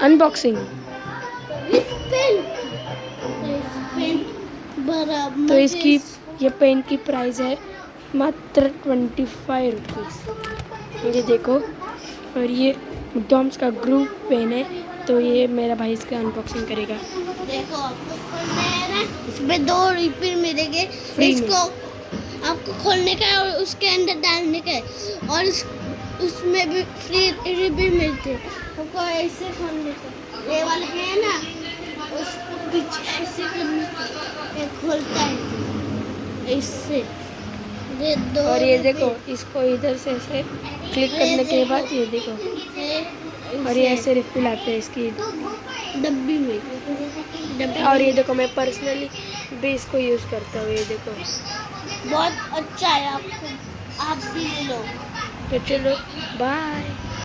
Unboxing. तो इसकी ये पेन की प्राइस है मात्र 25 रुपीज़। ये देखो, और ये डॉम्स का ग्रुप पेन है। तो ये मेरा भाई इसका अनबॉक्सिंग करेगा। देखो आपको खोलना है ना, इसमें 2 रिफिल मिलेंगे। इसको आपको खोलने का है और उसके अंदर डालने का है, और उसमें भी फ्री रिफिल मिलते हैं। आपको ऐसे खोलने का, ये वाला है ना, उसको पीछे ऐसे करने का, ये खोलता है इससे। ये 2 और ये देखो, इसको इधर से ऐसे क्लिक करने के बाद ये देखो, और ये ऐसे रिफिल आते हैं इसकी डब्बी में। और ये देखो, मैं पर्सनली भी इसको यूज़ करता हूँ। ये देखो, बहुत अच्छा है, आपको आप भी ले लो। तो चलो बाय।